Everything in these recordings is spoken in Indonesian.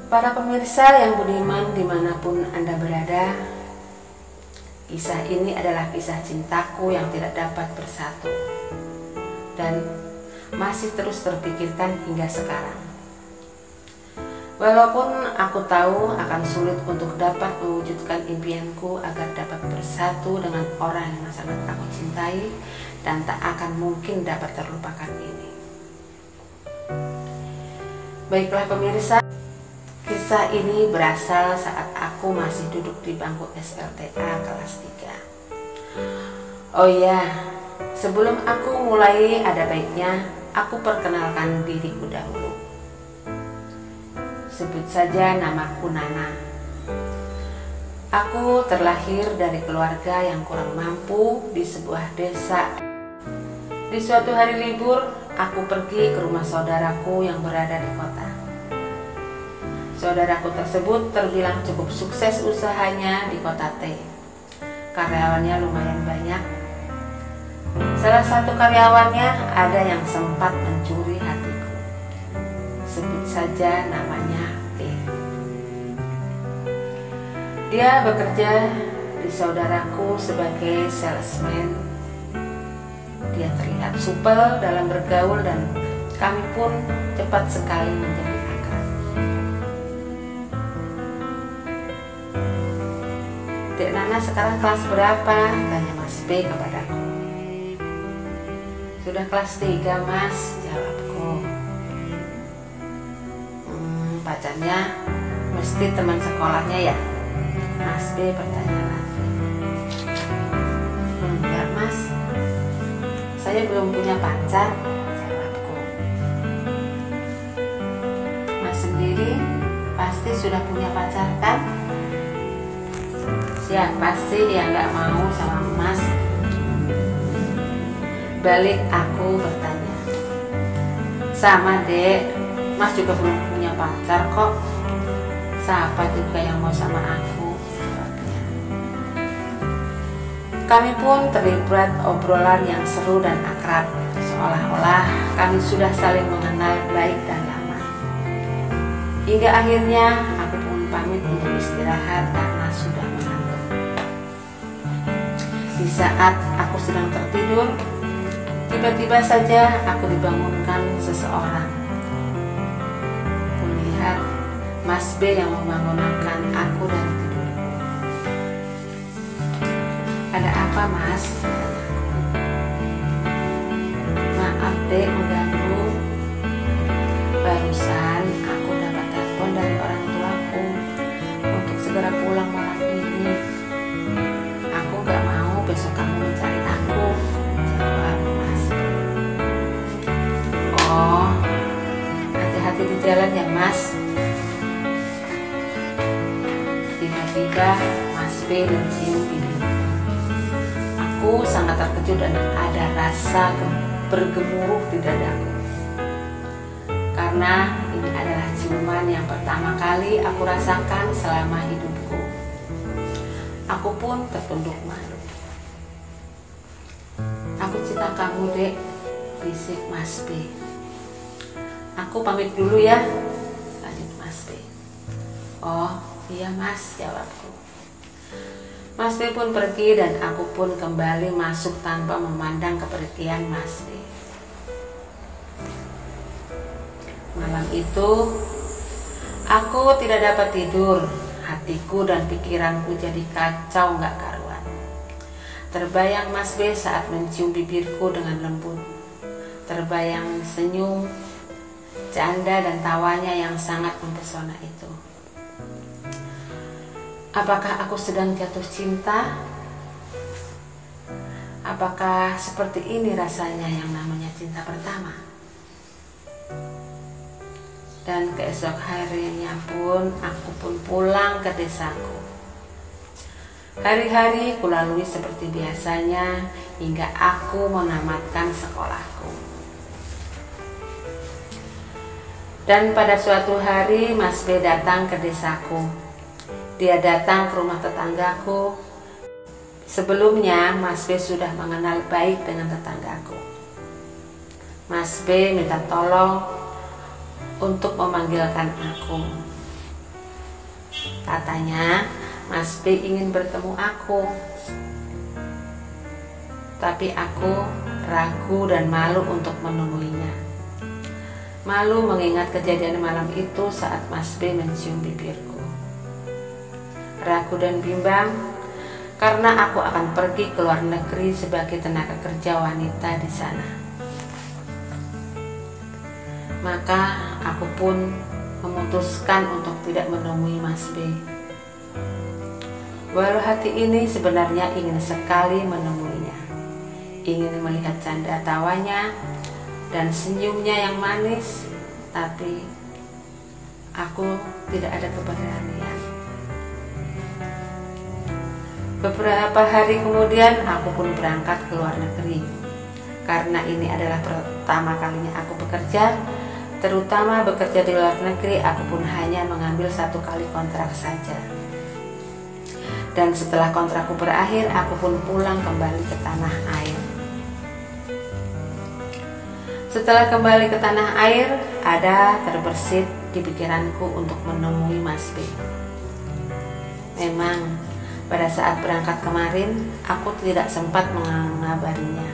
Para pemirsa yang budiman dimanapun Anda berada, kisah ini adalah kisah cintaku yang tidak dapat bersatu dan masih terus terpikirkan hingga sekarang. Walaupun aku tahu akan sulit untuk dapat mewujudkan impianku agar dapat bersatu dengan orang yang sangat aku cintai dan tak akan mungkin dapat terlupakan ini. Baiklah pemirsa, kisah ini berasal saat aku masih duduk di bangku SLTA kelas 3. Oh iya, sebelum aku mulai ada baiknya aku perkenalkan diriku dahulu. Sebut saja namaku Nana. Aku terlahir dari keluarga yang kurang mampu di sebuah desa. Di suatu hari libur, aku pergi ke rumah saudaraku yang berada di kota. Saudaraku tersebut terbilang cukup sukses usahanya di kota T. Karyawannya lumayan banyak. Salah satu karyawannya ada yang sempat mencuri hatiku. Sebut saja namanya E. Dia bekerja di saudaraku sebagai salesman. Dia terlihat supel dalam bergaul dan kami pun cepat sekali menjadi akrab. Dek Nana sekarang kelas berapa? Tanya Mas B kepadaku. Sudah kelas 3 Mas, jawabku. Pacarnya mesti teman sekolahnya ya? Mas B bertanya lagi. Enggak Mas, saya belum punya pacar, jawabku. Mas sendiri pasti sudah punya pacar kan? Siapa sih yang gak mau sama Mas? Balik aku bertanya. Sama Dek, Mas juga belum punya pacar kok. Siapa juga yang mau sama aku? Jawabnya. Kami pun terlibat obrolan yang seru dan akrab, seolah-olah kami sudah saling mengenal baik dan lama. Hingga akhirnya aku pun pamit untuk istirahat karena sudah mengantuk. Di saat aku sedang tertidur, tiba-tiba saja aku dibangunkan seseorang. Kulihat Mas B yang membangunkan aku dari tidurku. Ada apa Mas? Maaf Dek mengganggu. Barusan aku dapat telepon dari orang tuaku untuk segera pulang malam ini. Aku gak mau besok kamu mencari aku, jawab Mas. Oh, hati-hati di jalan ya Mas. Tiba-tiba Mas B mencium pipiku. Aku sangat terkejut dan ada rasa bergemuruh di dadaku. Karena ini adalah ciuman yang pertama kali aku rasakan selama hidupku. Aku pun tertunduk malu. Aku cinta kamu Dek, bisik Mas B. Aku pamit dulu ya, lanjut Mas B. Oh iya Mas, jawabku. Mas B pun pergi dan aku pun kembali masuk tanpa memandang kepergian Mas B. Malam itu aku tidak dapat tidur. Hatiku dan pikiranku jadi kacau gak karuan. Terbayang Mas B saat mencium bibirku dengan lembut. Terbayang senyum, canda dan tawanya yang sangat mempesona itu. Apakah aku sedang jatuh cinta? Apakah seperti ini rasanya yang namanya cinta pertama? Dan keesok harinya pun aku pun pulang ke desaku. Hari-hari kulalui seperti biasanya hingga aku menamatkan sekolahku. Dan pada suatu hari Mas B datang ke desaku. Dia datang ke rumah tetanggaku. Sebelumnya Mas B sudah mengenal baik dengan tetanggaku. Mas B minta tolong untuk memanggilkan aku. Katanya Mas B ingin bertemu aku, tapi aku ragu dan malu untuk menemuinya. Malu mengingat kejadian malam itu saat Mas B mencium bibirku. Ragu dan bimbang karena aku akan pergi ke luar negeri sebagai tenaga kerja wanita di sana. Maka aku pun memutuskan untuk tidak menemui Mas B. Walau hati ini sebenarnya ingin sekali menemuinya, ingin melihat canda tawanya dan senyumnya yang manis, tapi aku tidak ada keberanian. Beberapa hari kemudian aku pun berangkat ke luar negeri. Karena ini adalah pertama kalinya aku bekerja, terutama bekerja di luar negeri, aku pun hanya mengambil 1 kali kontrak saja. Dan setelah kontrakku berakhir, aku pun pulang kembali ke tanah air. Setelah kembali ke tanah air, ada terbersit di pikiranku untuk menemui Mas B. Memang pada saat berangkat kemarin, aku tidak sempat mengabarinya.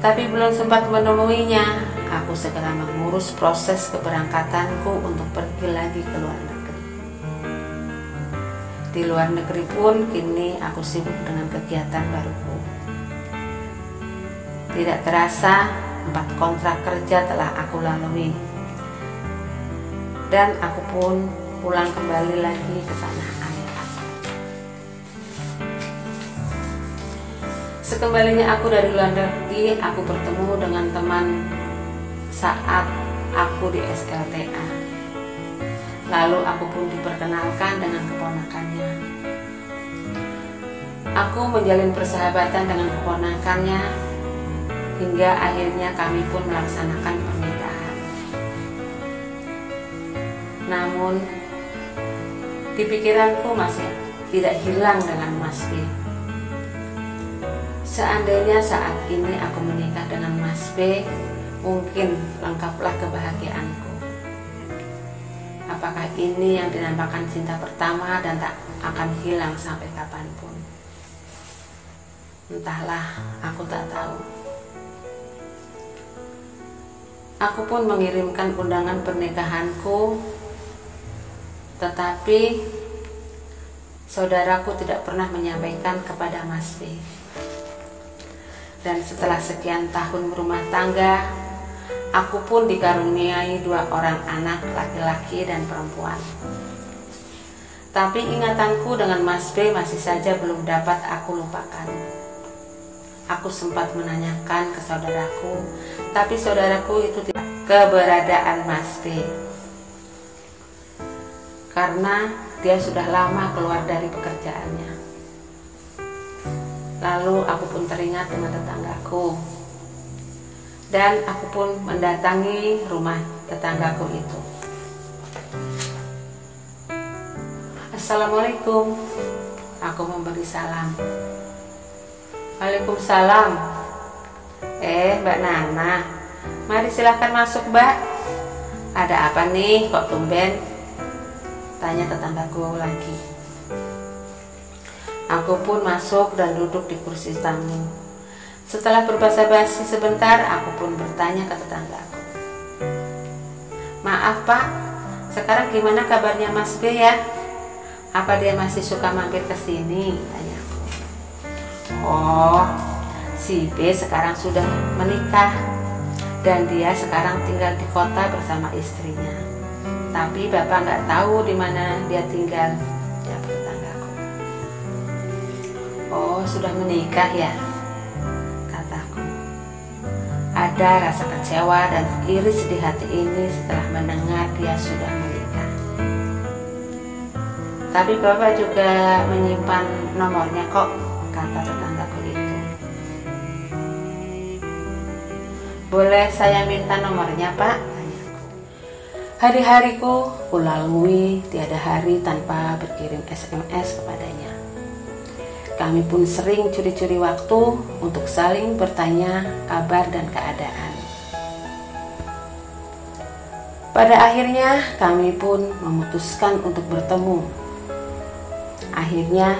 Tapi belum sempat menemuinya, aku segera mengurus proses keberangkatanku untuk pergi lagi ke luar negeri. Di luar negeri pun kini aku sibuk dengan kegiatan baruku. Tidak terasa 4 kontrak kerja telah aku lalui, dan aku pun pulang kembali lagi ke tanah air. Sekembalinya aku dari luar negeri, aku bertemu dengan teman saat aku di SLTA. Lalu aku pun diperkenalkan dengan keponakannya. Aku menjalin persahabatan dengan keponakannya hingga akhirnya kami pun melaksanakan pernikahan. Namun di pikiranku masih tidak hilang dengan Mas B. Seandainya saat ini aku menikah dengan Mas B, mungkin lengkaplah kebahagiaanku. Apakah ini yang dinamakan cinta pertama dan tak akan hilang sampai kapanpun? Entahlah, aku tak tahu. Aku pun mengirimkan undangan pernikahanku, tetapi saudaraku tidak pernah menyampaikan kepada Mas B. Dan setelah sekian tahun berumah tangga, aku pun dikaruniai 2 orang anak laki-laki dan perempuan. Tapi ingatanku dengan Mas B masih saja belum dapat aku lupakan. Aku sempat menanyakan ke saudaraku, tapi saudaraku itu tidak keberadaan Mas B. Karena dia sudah lama keluar dari pekerjaannya. Lalu aku pun teringat dengan tetanggaku. Dan aku pun mendatangi rumah tetanggaku itu. Assalamualaikum. Aku memberi salam. Waalaikumsalam. Mbak Nana, mari silahkan masuk, Mbak. Ada apa nih kok tumben? Tanya tetanggaku lagi. Aku pun masuk dan duduk di kursi tamu. Setelah berbasa-basi sebentar, aku pun bertanya ke tetanggaku. Maaf Pak, sekarang gimana kabarnya Mas B ya? Apa dia masih suka mampir ke sini? Tanyaku. Oh, si B sekarang sudah menikah dan dia sekarang tinggal di kota bersama istrinya. Tapi Bapak nggak tahu di mana dia tinggal, ya tetanggaku. Oh, sudah menikah ya? Ada rasa kecewa dan iris di hati ini setelah mendengar dia sudah menikah. Tapi Bapak juga menyimpan nomornya kok, kata tetanggaku itu. Boleh saya minta nomornya Pak? Hari-hariku kulalui tiada hari tanpa berkirim SMS kepadanya. Kami pun sering curi-curi waktu untuk saling bertanya kabar dan keadaan. Pada akhirnya kami pun memutuskan untuk bertemu. Akhirnya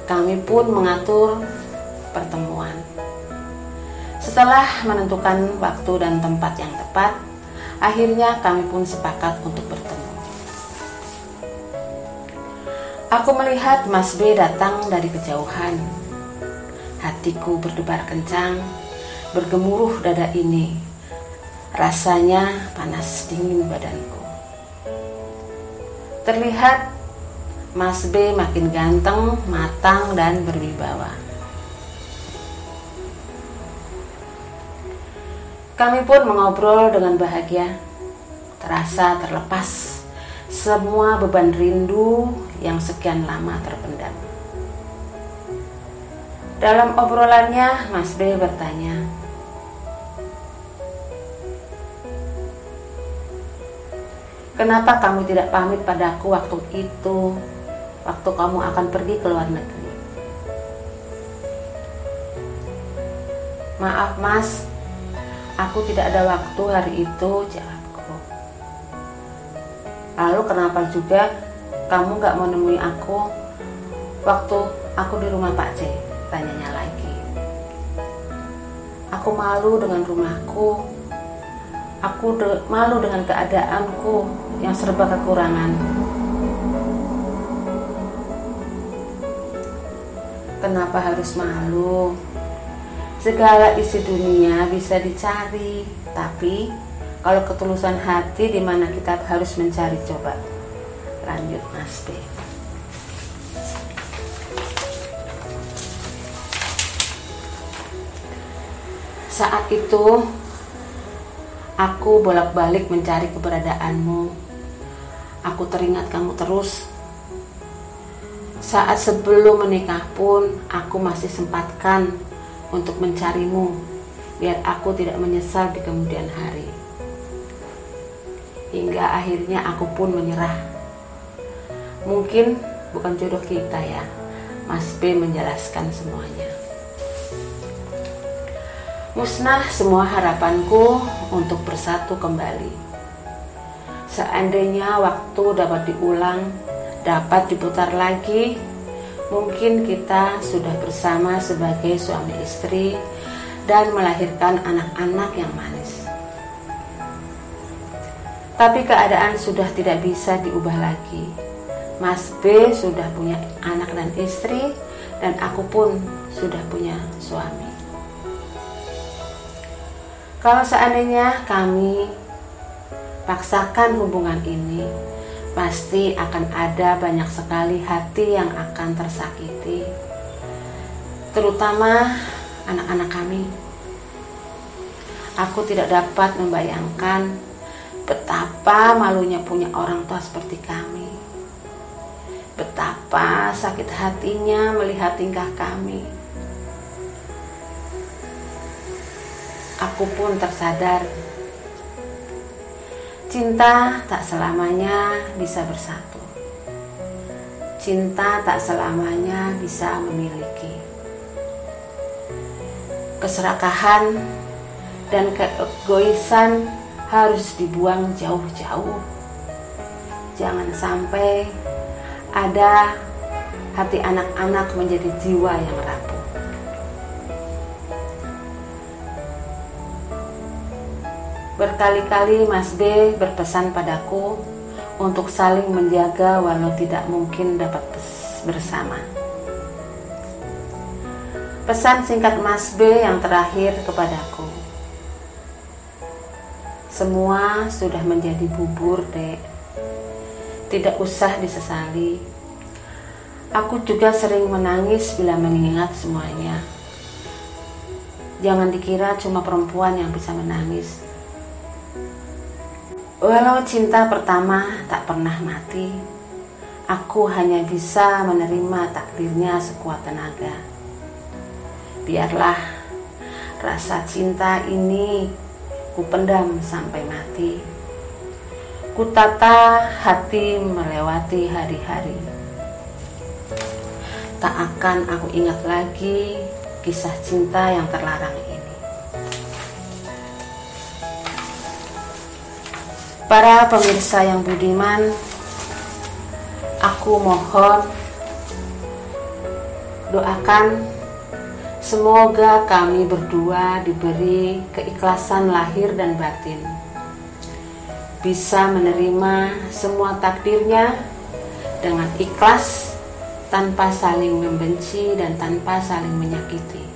kami pun mengatur pertemuan. Setelah menentukan waktu dan tempat yang tepat, akhirnya kami pun sepakat untuk bertemu. Aku melihat Mas B datang dari kejauhan. Hatiku berdebar kencang, bergemuruh dada ini. Rasanya panas dingin badanku. Terlihat Mas B makin ganteng, matang, dan berwibawa. Kami pun mengobrol dengan bahagia. Terasa terlepas semua beban rindu yang sekian lama terpendam. Dalam obrolannya, Mas B bertanya, "Kenapa kamu tidak pamit padaku waktu itu, waktu kamu akan pergi ke luar negeri?" "Maaf Mas, aku tidak ada waktu hari itu," jawabku. "Lalu kenapa juga kamu gak mau nemui aku waktu aku di rumah Pak C?" tanyanya lagi. "Aku malu dengan rumahku, aku malu dengan keadaanku yang serba kekurangan." "Kenapa harus malu? Segala isi dunia bisa dicari, tapi kalau ketulusan hati di mana kita harus mencari coba?" lanjut Mas B. Saat itu aku bolak-balik mencari keberadaanmu. Aku teringat kamu terus. Saat sebelum menikah pun aku masih sempatkan untuk mencarimu, biar aku tidak menyesal di kemudian hari. Hingga akhirnya aku pun menyerah. Mungkin bukan jodoh kita ya, Mas B menjelaskan semuanya. Musnah semua harapanku untuk bersatu kembali. Seandainya waktu dapat diulang, dapat diputar lagi, mungkin kita sudah bersama sebagai suami istri dan melahirkan anak-anak yang manis. Tapi keadaan sudah tidak bisa diubah lagi. Mas B sudah punya anak dan istri, dan aku pun sudah punya suami. Kalau seandainya kami paksakan hubungan ini, pasti akan ada banyak sekali hati yang akan tersakiti, terutama anak-anak kami. Aku tidak dapat membayangkan betapa malunya punya orang tua seperti kami. Betapa sakit hatinya melihat tingkah kami. Aku pun tersadar, cinta tak selamanya bisa bersatu. Cinta tak selamanya bisa memiliki. Keserakahan dan keegoisan harus dibuang jauh-jauh. Jangan sampai ada hati anak-anak menjadi jiwa yang rapuh. Berkali-kali Mas B berpesan padaku untuk saling menjaga walau tidak mungkin dapat bersama. Pesan singkat Mas B yang terakhir kepadaku, "Semua sudah menjadi bubur, Dek. Tidak usah disesali. Aku juga sering menangis bila mengingat semuanya. Jangan dikira cuma perempuan yang bisa menangis. Walau cinta pertama tak pernah mati, aku hanya bisa menerima takdirnya sekuat tenaga. Biarlah rasa cinta ini kupendam sampai mati. Kutata hati melewati hari-hari. Tak akan aku ingat lagi kisah cinta yang terlarang ini." Para pemirsa yang budiman, aku mohon doakan semoga kami berdua diberi keikhlasan lahir dan batin, bisa menerima semua takdirnya dengan ikhlas, tanpa saling membenci dan tanpa saling menyakiti.